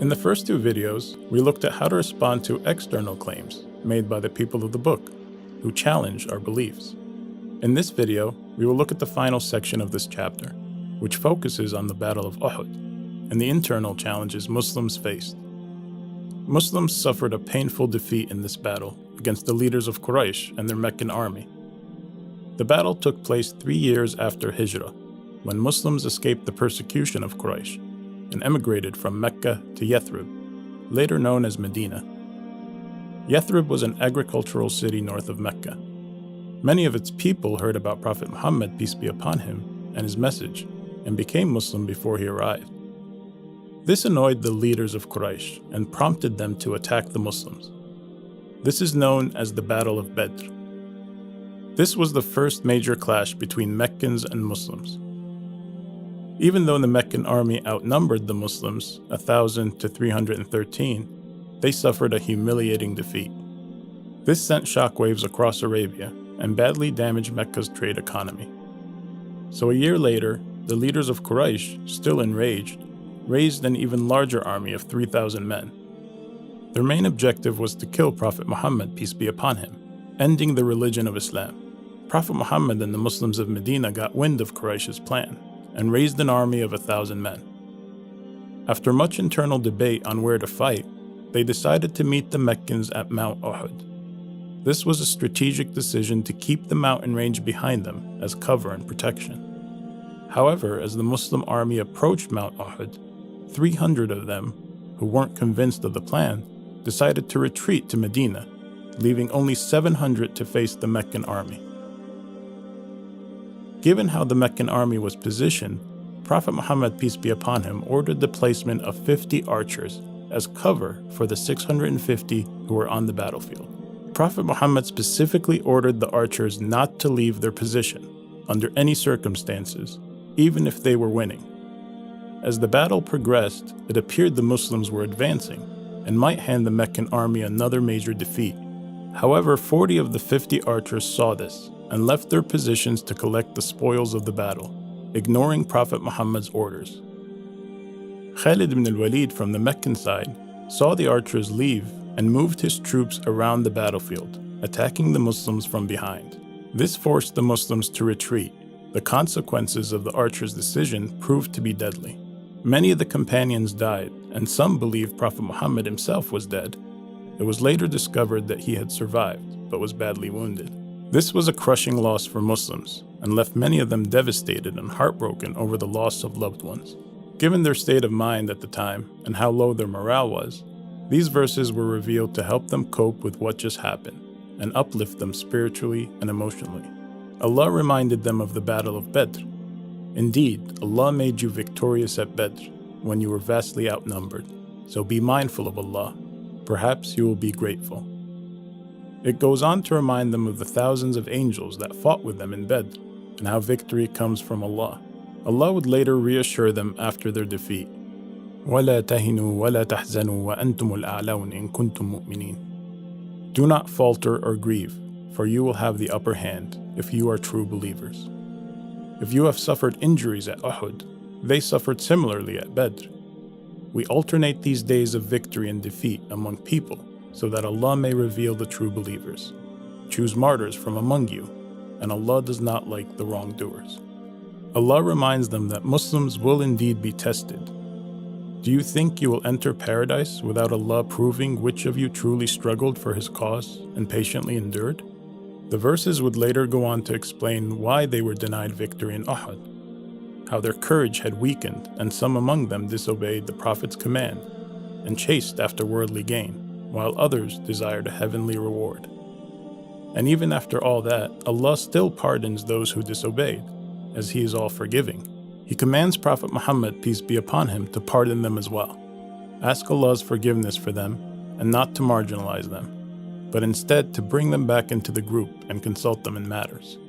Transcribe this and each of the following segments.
In the first two videos, we looked at how to respond to external claims made by the people of the book, who challenge our beliefs. In this video, we will look at the final section of this chapter, which focuses on the Battle of Uhud and the internal challenges Muslims faced. Muslims suffered a painful defeat in this battle against the leaders of Quraysh and their Meccan army. The battle took place 3 years after Hijrah, when Muslims escaped the persecution of Quraysh and emigrated from Mecca to Yathrib, later known as Medina. Yathrib was an agricultural city north of Mecca. Many of its people heard about Prophet Muhammad, peace be upon him, and his message, and became Muslim before he arrived. This annoyed the leaders of Quraysh and prompted them to attack the Muslims. This is known as the Battle of Badr. This was the first major clash between Meccans and Muslims. Even though the Meccan army outnumbered the Muslims 1,000 to 313, they suffered a humiliating defeat. This sent shockwaves across Arabia and badly damaged Mecca's trade economy. So a year later, the leaders of Quraysh, still enraged, raised an even larger army of 3,000 men. Their main objective was to kill Prophet Muhammad, peace be upon him, ending the religion of Islam. Prophet Muhammad and the Muslims of Medina got wind of Quraysh's plan and raised an army of 1,000 men. After much internal debate on where to fight, they decided to meet the Meccans at Mount Uhud. This was a strategic decision to keep the mountain range behind them as cover and protection. However, as the Muslim army approached Mount Uhud, 300 of them, who weren't convinced of the plan, decided to retreat to Medina, leaving only 700 to face the Meccan army. Given how the Meccan army was positioned, Prophet Muhammad, peace be upon him, ordered the placement of 50 archers as cover for the 650 who were on the battlefield. Prophet Muhammad specifically ordered the archers not to leave their position under any circumstances, even if they were winning. As the battle progressed, it appeared the Muslims were advancing and might hand the Meccan army another major defeat. However, 40 of the 50 archers saw this and left their positions to collect the spoils of the battle, ignoring Prophet Muhammad's orders. Khalid ibn al-Walid from the Meccan side saw the archers leave and moved his troops around the battlefield, attacking the Muslims from behind. This forced the Muslims to retreat. The consequences of the archers' decision proved to be deadly. Many of the companions died, and some believed Prophet Muhammad himself was dead. It was later discovered that he had survived, but was badly wounded. This was a crushing loss for Muslims, and left many of them devastated and heartbroken over the loss of loved ones. Given their state of mind at the time, and how low their morale was, these verses were revealed to help them cope with what just happened, and uplift them spiritually and emotionally. Allah reminded them of the Battle of Badr. Indeed, Allah made you victorious at Badr when you were vastly outnumbered, so be mindful of Allah. Perhaps you will be grateful. It goes on to remind them of the thousands of angels that fought with them in Badr, and how victory comes from Allah. Allah would later reassure them after their defeat. وَلَا تَهِنُوا وَلَا تَحْزَنُوا وَأَنْتُمُ الْأَعْلَوْنَ إِن كُنْتُم مُؤْمِنِينَ. Do not falter or grieve, for you will have the upper hand if you are true believers. If you have suffered injuries at Uhud, they suffered similarly at Badr. We alternate these days of victory and defeat among people so that Allah may reveal the true believers. Choose martyrs from among you, and Allah does not like the wrongdoers. Allah reminds them that Muslims will indeed be tested. Do you think you will enter paradise without Allah proving which of you truly struggled for His cause and patiently endured? The verses would later go on to explain why they were denied victory in Uhud, how their courage had weakened and some among them disobeyed the Prophet's command and chased after worldly gain, while others desired a heavenly reward. And even after all that, Allah still pardons those who disobeyed, as He is all-forgiving. He commands Prophet Muhammad, peace be upon him, to pardon them as well. Ask Allah's forgiveness for them, and not to marginalize them, but instead to bring them back into the group and consult them in matters.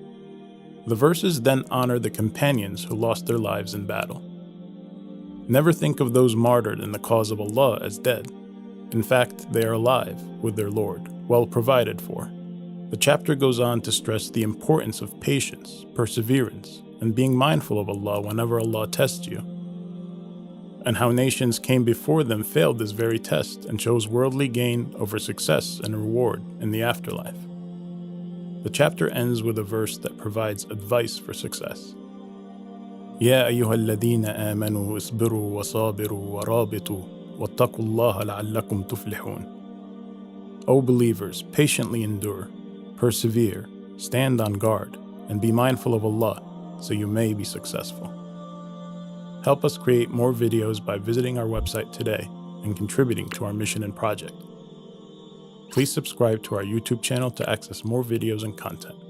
The verses then honor the companions who lost their lives in battle. Never think of those martyred in the cause of Allah as dead. In fact, they are alive with their Lord, well provided for. The chapter goes on to stress the importance of patience, perseverance, and being mindful of Allah whenever Allah tests you. and how nations came before them failed this very test and chose worldly gain over success and reward in the afterlife. The chapter ends with a verse that provides advice for success. يا أيها الذين آمنوا اصبروا وصابروا ورابطوا واتقوا الله لعلكم تفلحون. O believers, patiently endure, persevere, stand on guard, and be mindful of Allah, so you may be successful. Help us create more videos by visiting our website today and contributing to our mission and project. Please subscribe to our YouTube channel to access more videos and content.